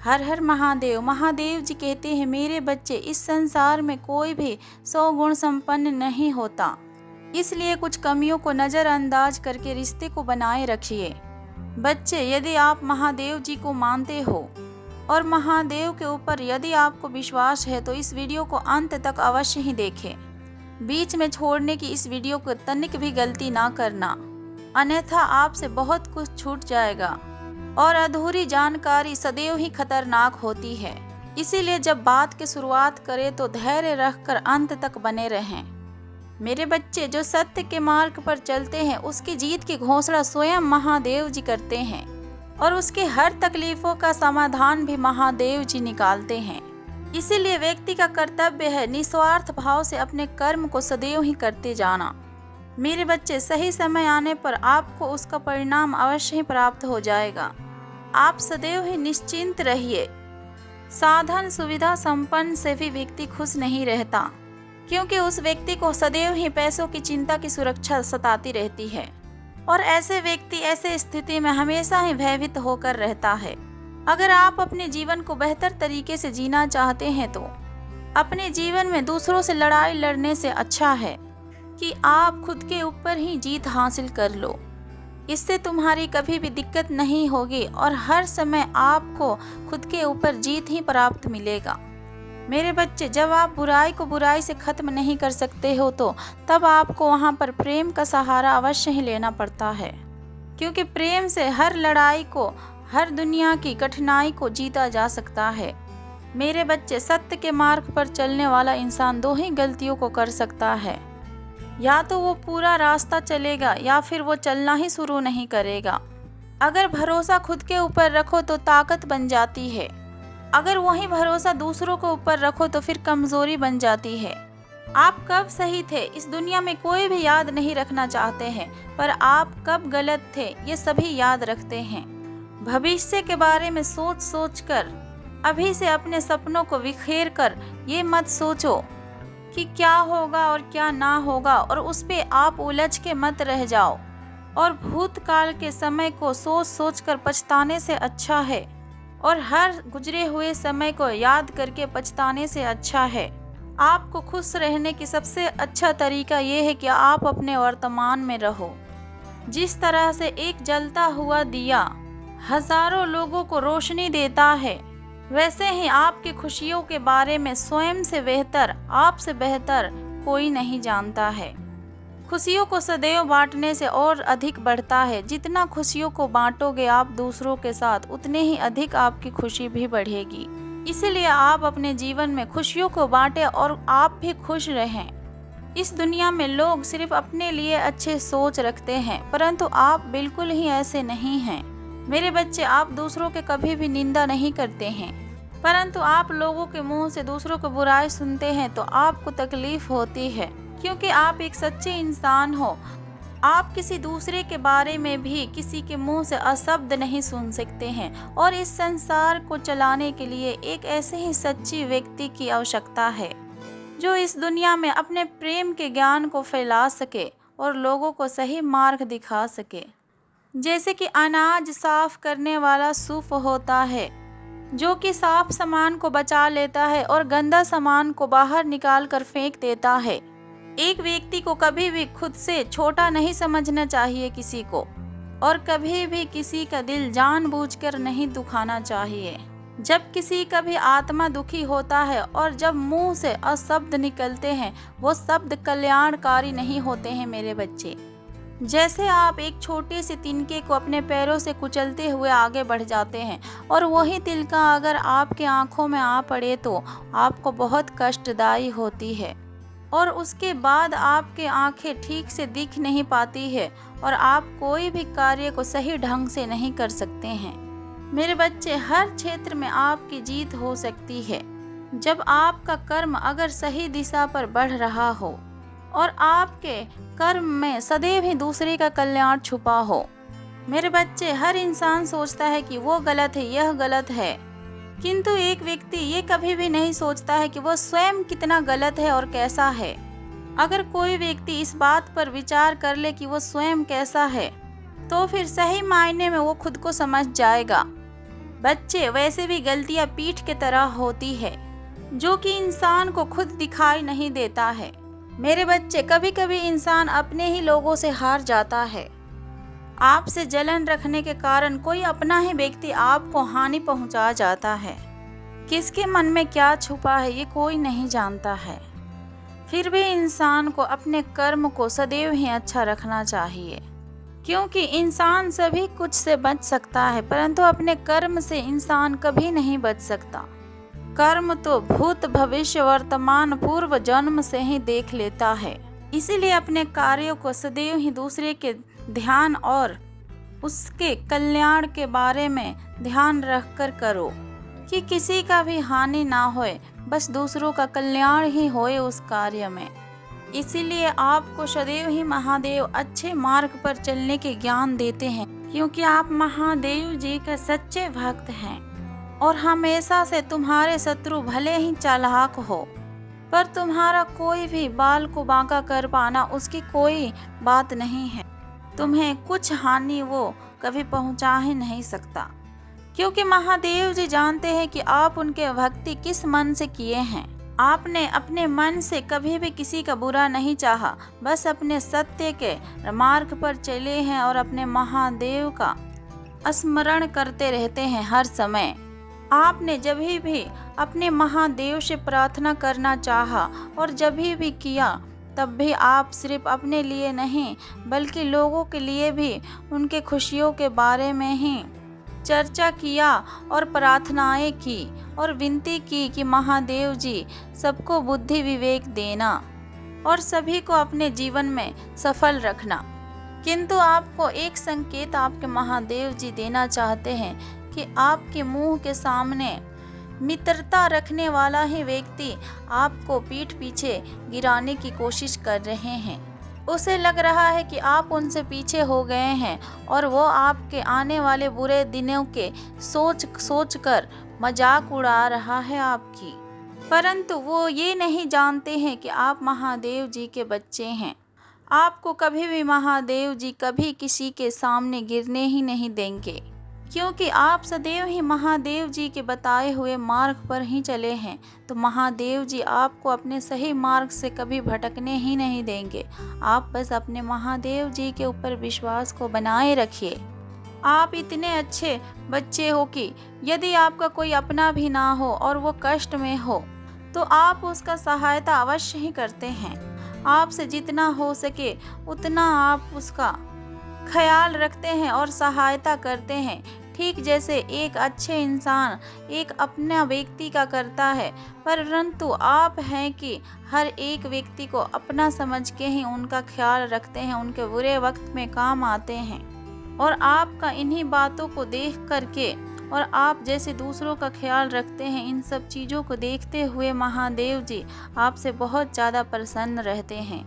हर हर महादेव। महादेव जी कहते हैं, मेरे बच्चे, इस संसार में कोई भी 100 गुण संपन्न नहीं होता, इसलिए कुछ कमियों को नज़रअंदाज करके रिश्ते को बनाए रखिए। बच्चे, यदि आप महादेव जी को मानते हो और महादेव के ऊपर यदि आपको विश्वास है तो इस वीडियो को अंत तक अवश्य ही देखें। बीच में छोड़ने की इस वीडियो को तनिक भी गलती ना करना, अन्यथा आपसे बहुत कुछ छूट जाएगा और अधूरी जानकारी सदैव ही खतरनाक होती है। इसीलिए जब बात की शुरुआत करें तो धैर्य रखकर अंत तक बने रहें। मेरे बच्चे, जो सत्य के मार्ग पर चलते हैं उसकी जीत की घोषणा स्वयं महादेव जी करते हैं और उसके हर तकलीफों का समाधान भी महादेव जी निकालते हैं। इसीलिए व्यक्ति का कर्तव्य है निस्वार्थ भाव से अपने कर्म को सदैव ही करते जाना। मेरे बच्चे, सही समय आने पर आपको उसका परिणाम अवश्य ही प्राप्त हो जाएगा। आप सदैव ही निश्चिंत रहिए। साधन सुविधा संपन्न से भी व्यक्ति खुश नहीं रहता, क्योंकि उस व्यक्ति को सदैव ही पैसों की चिंता की सुरक्षा सताती रहती है और ऐसे व्यक्ति ऐसे स्थिति में हमेशा ही भयभीत होकर रहता है। अगर आप अपने जीवन को बेहतर तरीके से जीना चाहते हैं तो अपने जीवन में दूसरों से लड़ाई लड़ने से अच्छा है कि आप खुद के ऊपर ही जीत हासिल कर लो। इससे तुम्हारी कभी भी दिक्कत नहीं होगी और हर समय आपको खुद के ऊपर जीत ही प्राप्त मिलेगा। मेरे बच्चे, जब आप बुराई को बुराई से खत्म नहीं कर सकते हो तो तब आपको वहाँ पर प्रेम का सहारा अवश्य ही लेना पड़ता है, क्योंकि प्रेम से हर लड़ाई को, हर दुनिया की कठिनाई को जीता जा सकता है। मेरे बच्चे, सत्य के मार्ग पर चलने वाला इंसान दो ही गलतियों को कर सकता है, या तो वो पूरा रास्ता चलेगा या फिर वो चलना ही शुरू नहीं करेगा। अगर भरोसा खुद के ऊपर रखो तो ताकत बन जाती है, अगर वही भरोसा दूसरों के ऊपर रखो तो फिर कमजोरी बन जाती है। आप कब सही थे इस दुनिया में कोई भी याद नहीं रखना चाहते हैं, पर आप कब गलत थे ये सभी याद रखते हैं। भविष्य के बारे में सोच सोच कर अभी से अपने सपनों को बिखेर कर ये मत सोचो कि क्या होगा और क्या ना होगा, और उस पे आप उलझ के मत रह जाओ। और भूतकाल के समय को सोच सोच कर पछताने से अच्छा है और हर गुजरे हुए समय को याद करके पछताने से अच्छा है। आपको खुश रहने की सबसे अच्छा तरीका ये है कि आप अपने वर्तमान में रहो। जिस तरह से एक जलता हुआ दिया हजारों लोगों को रोशनी देता है, वैसे ही आपकी खुशियों के बारे में स्वयं से बेहतर, आपसे बेहतर कोई नहीं जानता है। खुशियों को सदैव बांटने से और अधिक बढ़ता है। जितना खुशियों को बांटोगे आप दूसरों के साथ, उतने ही अधिक आपकी खुशी भी बढ़ेगी। इसीलिए आप अपने जीवन में खुशियों को बांटें और आप भी खुश रहें। इस दुनिया में लोग सिर्फ अपने लिए अच्छे सोच रखते हैं, परंतु आप बिल्कुल ही ऐसे नहीं हैं। मेरे बच्चे, आप दूसरों के कभी भी निंदा नहीं करते हैं, परंतु आप लोगों के मुंह से दूसरों को बुराई सुनते हैं तो आपको तकलीफ होती है, क्योंकि आप एक सच्चे इंसान हो। आप किसी दूसरे के बारे में भी किसी के मुंह से अशब्द नहीं सुन सकते हैं और इस संसार को चलाने के लिए एक ऐसे ही सच्ची व्यक्ति की आवश्यकता है जो इस दुनिया में अपने प्रेम के ज्ञान को फैला सके और लोगों को सही मार्ग दिखा सके। जैसे कि अनाज साफ करने वाला सूफ होता है, जो कि साफ सामान को बचा लेता है और गंदा सामान को बाहर निकाल कर फेंक देता है। एक व्यक्ति को कभी भी खुद से छोटा नहीं समझना चाहिए किसी को, और कभी भी किसी का दिल जानबूझकर नहीं दुखाना चाहिए। जब किसी का भी आत्मा दुखी होता है और जब मुंह से अशब्द निकलते हैं, वो शब्द कल्याणकारी नहीं होते हैं। मेरे बच्चे, जैसे आप एक छोटे से तिनके को अपने पैरों से कुचलते हुए आगे बढ़ जाते हैं और वही तिनका अगर आपके आंखों में आ पड़े तो आपको बहुत कष्टदायी होती है और उसके बाद आपके आंखें ठीक से दिख नहीं पाती है और आप कोई भी कार्य को सही ढंग से नहीं कर सकते हैं। मेरे बच्चे, हर क्षेत्र में आपकी जीत हो सकती है जब आपका कर्म अगर सही दिशा पर बढ़ रहा हो और आपके कर्म में सदैव ही दूसरे का कल्याण छुपा हो। मेरे बच्चे, हर इंसान सोचता है कि वो गलत है, यह गलत है, किंतु एक व्यक्ति ये कभी भी नहीं सोचता है कि वो स्वयं कितना गलत है और कैसा है। अगर कोई व्यक्ति इस बात पर विचार कर ले कि वो स्वयं कैसा है, तो फिर सही मायने में वो खुद को समझ जाएगा। बच्चे वैसे भी गलतियां पीठ की तरह होती है जो कि इंसान को खुद दिखाई नहीं देता है। मेरे बच्चे, कभी कभी इंसान अपने ही लोगों से हार जाता है। आपसे जलन रखने के कारण कोई अपना ही व्यक्ति आपको हानि पहुंचा जाता है। किसके मन में क्या छुपा है ये कोई नहीं जानता है। फिर भी इंसान को अपने कर्म को सदैव ही अच्छा रखना चाहिए, क्योंकि इंसान सभी कुछ से बच सकता है परंतु अपने कर्म से इंसान कभी नहीं बच सकता। कर्म तो भूत भविष्य वर्तमान पूर्व जन्म से ही देख लेता है। इसीलिए अपने कार्यों को सदैव ही दूसरे के ध्यान और उसके कल्याण के बारे में ध्यान रखकर करो कि किसी का भी हानि ना होए, बस दूसरों का कल्याण ही होए उस कार्य में। इसीलिए आपको सदैव ही महादेव अच्छे मार्ग पर चलने के ज्ञान देते हैं, क्योंकि आप महादेव जी के सच्चे भक्त हैं और हमेशा से तुम्हारे शत्रु भले ही चालाक हो पर तुम्हारा कोई भी बाल को बांका कर पाना उसकी कोई बात नहीं है। तुम्हें कुछ हानि वो कभी पहुंचा ही नहीं सकता, क्योंकि महादेव जी जानते हैं कि आप उनके भक्ति किस मन से किए हैं। आपने अपने मन से कभी भी किसी का बुरा नहीं चाहा, बस अपने सत्य के मार्ग पर चले हैं और अपने महादेव का स्मरण करते रहते हैं हर समय। आपने जब भी अपने महादेव से प्रार्थना करना चाहा और जब भी किया तब भी आप सिर्फ अपने लिए नहीं बल्कि लोगों के लिए भी उनके खुशियों के बारे में ही चर्चा किया और प्रार्थनाएं की और विनती की कि महादेव जी सबको बुद्धि विवेक देना और सभी को अपने जीवन में सफल रखना। किंतु आपको एक संकेत आपके महादेव जी देना चाहते हैं कि आपके मुंह के सामने मित्रता रखने वाला ही व्यक्ति आपको पीठ पीछे गिराने की कोशिश कर रहे हैं। उसे लग रहा है कि आप उनसे पीछे हो गए हैं और वो आपके आने वाले बुरे दिनों के सोच कर मजाक उड़ा रहा है आपकी, परंतु वो ये नहीं जानते हैं कि आप महादेव जी के बच्चे हैं। आपको कभी भी महादेव जी कभी किसी के सामने गिरने ही नहीं देंगे, क्योंकि आप सदैव ही महादेव जी के बताए हुए मार्ग पर ही चले हैं। तो महादेव जी आपको अपने सही मार्ग से कभी भटकने ही नहीं देंगे। आप बस अपने महादेव जी के ऊपर विश्वास को बनाए रखिए। आप इतने अच्छे बच्चे हो कि यदि आपका कोई अपना भी ना हो और वो कष्ट में हो तो आप उसका सहायता अवश्य ही करते हैं। आपसे जितना हो सके उतना आप उसका ख्याल रखते हैं और सहायता करते हैं, ठीक जैसे एक अच्छे इंसान एक अपना व्यक्ति का करता है। परंतु आप हैं कि हर एक व्यक्ति को अपना समझ के ही उनका ख्याल रखते हैं, उनके बुरे वक्त में काम आते हैं। और आपका इन्हीं बातों को देख करके और आप जैसे दूसरों का ख्याल रखते हैं, इन सब चीज़ों को देखते हुए महादेव जी आपसे बहुत ज़्यादा प्रसन्न रहते हैं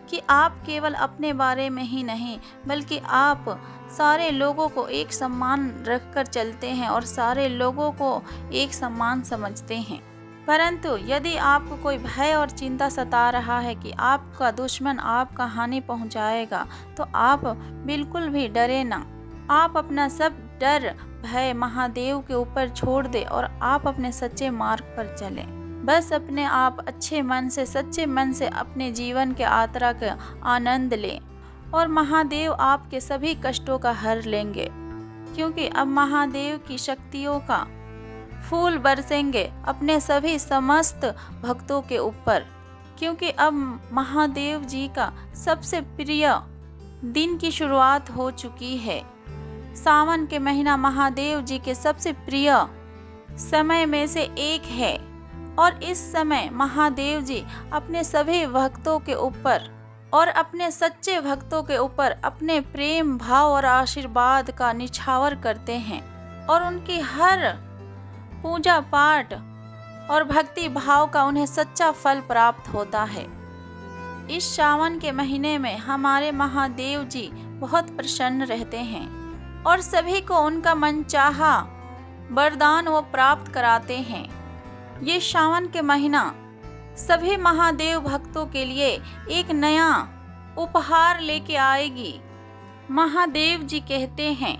कि आप केवल अपने बारे में ही नहीं बल्कि आप सारे लोगों को एक सम्मान रखकर चलते हैं और सारे लोगों को एक सम्मान समझते हैं। परंतु यदि आपको कोई भय और चिंता सता रहा है कि आपका दुश्मन आपका हानि पहुंचाएगा, तो आप बिल्कुल भी डरे ना। आप अपना सब डर भय महादेव के ऊपर छोड़ दे और आप अपने सच्चे मार्ग पर चलें। बस अपने आप अच्छे मन से सच्चे मन से अपने जीवन के यात्रा का आनंद लें और महादेव आपके सभी कष्टों का हर लेंगे, क्योंकि अब महादेव की शक्तियों का फूल बरसेंगे अपने सभी समस्त भक्तों के ऊपर, क्योंकि अब महादेव जी का सबसे प्रिय दिन की शुरुआत हो चुकी है। सावन के महीना महादेव जी के सबसे प्रिय समय में से एक है और इस समय महादेव जी अपने सभी भक्तों के ऊपर और अपने सच्चे भक्तों के ऊपर अपने प्रेम भाव और आशीर्वाद का निछावर करते हैं और उनकी हर पूजा पाठ और भक्ति भाव का उन्हें सच्चा फल प्राप्त होता है। इस सावन के महीने में हमारे महादेव जी बहुत प्रसन्न रहते हैं और सभी को उनका मनचाहा वरदान वो प्राप्त कराते हैं। ये सावन के महीना सभी महादेव भक्तों के लिए एक नया उपहार लेके आएगी। महादेव जी कहते हैं,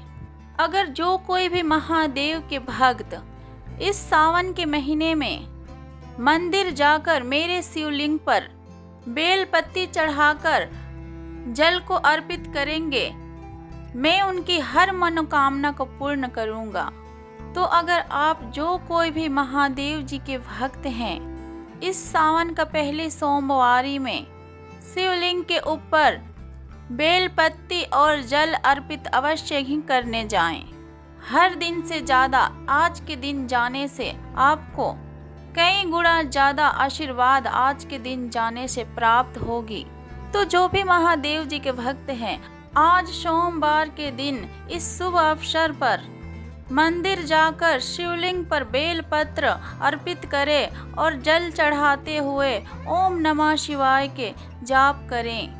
अगर जो कोई भी महादेव के भक्त इस सावन के महीने में मंदिर जाकर मेरे शिवलिंग पर बेल पत्ती चढ़ाकर जल को अर्पित करेंगे, मैं उनकी हर मनोकामना को पूर्ण करूंगा। तो अगर आप जो कोई भी महादेव जी के भक्त हैं, इस सावन का पहले सोमवारी में शिवलिंग के ऊपर बेल पत्ती और जल अर्पित अवश्य ही करने जाएं। हर दिन से ज़्यादा आज के दिन जाने से आपको कई गुना ज़्यादा आशीर्वाद आज के दिन जाने से प्राप्त होगी। तो जो भी महादेव जी के भक्त हैं, आज सोमवार के दिन इस शुभ अवसर पर मंदिर जाकर शिवलिंग पर बेल पत्र अर्पित करें और जल चढ़ाते हुए ओम नमः शिवाय के जाप करें।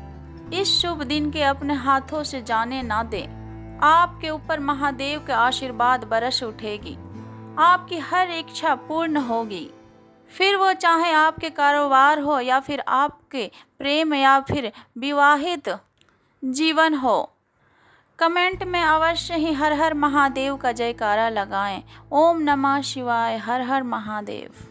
इस शुभ दिन के अपने हाथों से जाने ना दें। आपके ऊपर महादेव के आशीर्वाद बरस उठेगी, आपकी हर इच्छा पूर्ण होगी। फिर वो चाहे आपके कारोबार हो या फिर आपके प्रेम या फिर विवाहित जीवन हो। कमेंट में अवश्य ही हर हर महादेव का जयकारा लगाएं। ओम नमः शिवाय, हर हर महादेव।